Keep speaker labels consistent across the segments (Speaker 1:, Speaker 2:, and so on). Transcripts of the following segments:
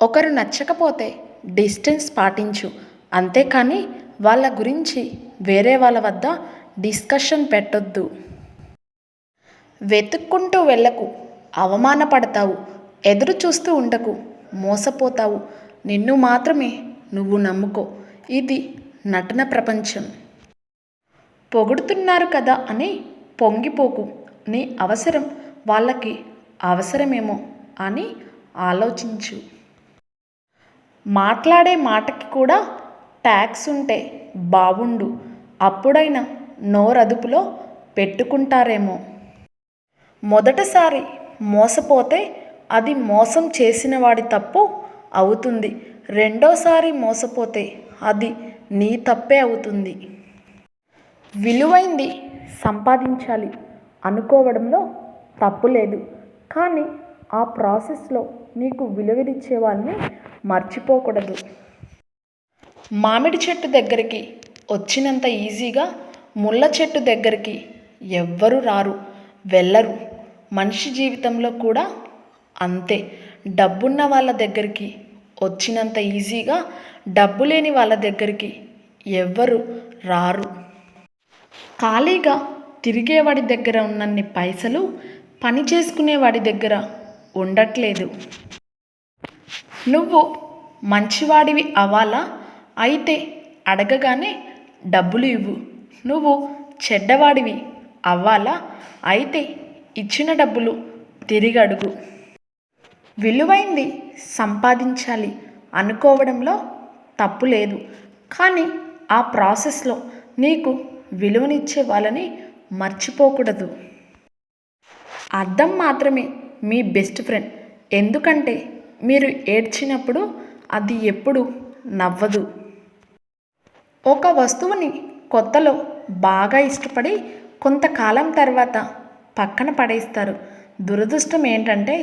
Speaker 1: ఒకరు నచ్చకపోతే డిస్టెన్స్ పాటించు, అంతేకాని వాళ్ళ గురించి వేరే వాళ్ళ వద్ద డిస్కషన్ పెట్టొద్దు. వెతుక్కుంటూ వెళ్ళకు, అవమానపడతావు. ఎదురు చూస్తూ ఉండకు, మోసపోతావు. నిన్ను మాత్రమే నువ్వు నమ్ముకో. ఇది నటన ప్రపంచం. పొగుడుతున్నారు కదా అని పొంగిపోకు. నీ అవసరం వాళ్ళకి అవసరమేమో అని ఆలోచించు. మాట్లాడే మాటకి కూడా ట్యాక్స్ ఉంటే బావుండు. అప్పుడైనా నోరదుపులో పెట్టుకుంటారేమో. మొదటిసారి మోసపోతే అది మోసం చేసిన వాడి తప్పు అవుతుంది. రెండోసారి మోసపోతే అది నీ తప్పే అవుతుంది. విలువైంది సంపాదించాలి అనుకోవడంలో తప్పు లేదు. కానీ ఆ ప్రాసెస్లో నీకు విలువనిచ్చే వాళ్ళని మర్చిపోకూడదు. మామిడి చెట్టు దగ్గరికి వచ్చినంత ఈజీగా ముళ్ళ చెట్టు దగ్గరికి ఎవ్వరూ రారు, వెళ్ళరు. మనిషి జీవితంలో కూడా అంతే. డబ్బున్న వాళ్ళ దగ్గరికి వచ్చినంత ఈజీగా డబ్బు లేని వాళ్ళ దగ్గరికి ఎవ్వరు రారు. ఖాళీగా తిరిగేవాడి దగ్గర ఉన్నన్ని పైసలు పని చేసుకునేవాడి దగ్గర ఉండట్లేదు. నువ్వు మంచివాడివి అవ్వాలా? అయితే అడగగానే డబ్బులు ఇవ్వు. నువ్వు చెడ్డవాడివి అవ్వాలా? అయితే ఇచ్చిన డబ్బులు తిరిగి అడుగు. విలువైంది సంపాదించాలి అనుకోవడంలో తప్పు లేదు. కానీ ఆ ప్రాసెస్లో నీకు విలువనిచ్చే వాళ్ళని మర్చిపోకూడదు. అద్దం మాత్రమే మీ బెస్ట్ ఫ్రెండ్. ఎందుకంటే మీరు ఏడ్చినప్పుడు అది ఎప్పుడు నవ్వదు. ఒక వస్తువుని కొత్తలో బాగా ఇష్టపడి కొంతకాలం తర్వాత పక్కన పడేస్తారు. దురదృష్టం ఏంటంటే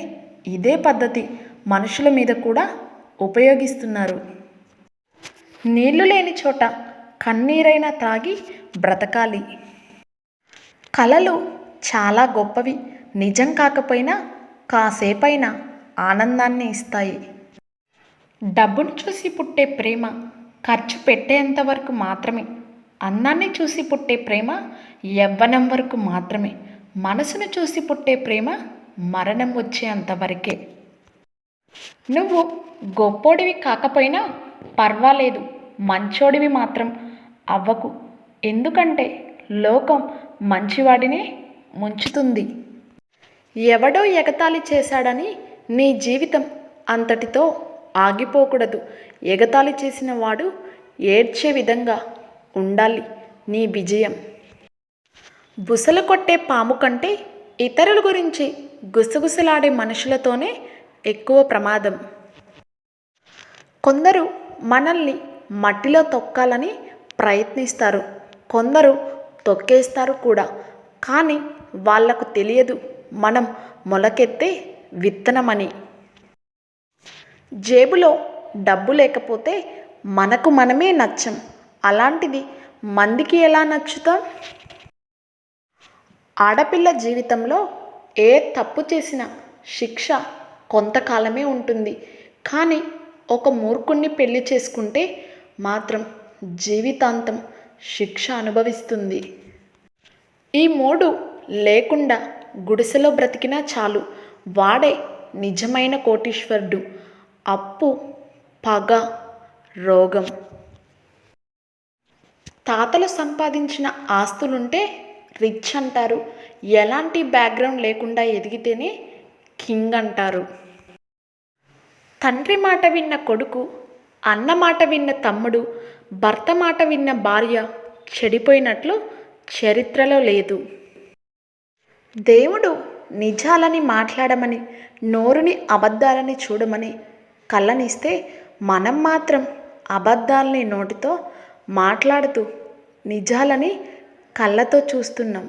Speaker 1: ఇదే పద్ధతి మనుషుల మీద కూడా ఉపయోగిస్తున్నారు. నీళ్లు లేని చోట కన్నీరైనా తాగి బ్రతకాలి. కలలు చాలా గొప్పవి. నిజం కాకపోయినా కాసేపైనా ఆనందాన్ని ఇస్తాయి. డబ్బును చూసి పుట్టే ప్రేమ ఖర్చు పెట్టేంత వరకు మాత్రమే. అందాన్ని చూసి పుట్టే ప్రేమ యవ్వనం వరకు మాత్రమే. మనసును చూసి పుట్టే ప్రేమ మరణం వచ్చేంత వరకే. నువ్వు గొప్పోడివి కాకపోయినా పర్వాలేదు, మంచోడివి మాత్రం అవ్వకు. ఎందుకంటే లోకం మంచివాడినే ముంచుతుంది. ఎవడో ఎగతాళి చేశాడని నీ జీవితం అంతటితో ఆగిపోకూడదు. ఎగతాళి చేసిన వాడు ఏడ్చే విధంగా ఉండాలి నీ విజయం. బుసలు కొట్టే పాము కంటే ఇతరుల గురించి గుసగుసలాడే మనుషులతోనే ఎక్కువ ప్రమాదం. కొందరు మనల్ని మట్టిలో తొక్కాలని ప్రయత్నిస్తారు, కొందరు తొక్కేస్తారు కూడా. కానీ వాళ్లకు తెలియదు మనం మొలకెత్తే విత్తనమని. జేబులో డబ్బు లేకపోతే మనకు మనమే నచ్చం. అలాంటిది మందికి ఎలా నచ్చుతాం? ఆడపిల్ల జీవితంలో ఏ తప్పు చేసినా శిక్ష కొంతకాలమే ఉంటుంది. కానీ ఒక మూర్ఖుణ్ణి పెళ్లి చేసుకుంటే మాత్రం జీవితాంతం శిక్ష అనుభవిస్తుంది. ఈ మూడు లేకుండా గుడిసెలో బ్రతికినా చాలు, వాడే నిజమైన కోటీశ్వరుడు. అప్పు, పగ, రోగం. తాతలు సంపాదించిన ఆస్తులుంటే రిచ్ అంటారు. ఎలాంటి బ్యాక్గ్రౌండ్ లేకుండా ఎదిగితేనే కింగ్ అంటారు. తండ్రి మాట విన్న కొడుకు, అన్న మాట విన్న తమ్ముడు, భర్త మాట విన్న భార్య చెడిపోయినట్లు చరిత్రలో లేదు. దేవుడు నిజాలని మాట్లాడమని, నోరుని అబద్ధాలని చూడమని కళ్ళనిస్తే మనం మాత్రం అబద్ధాలని నోటితో మాట్లాడుతూ నిజాలని కళ్ళతో చూస్తున్నాం.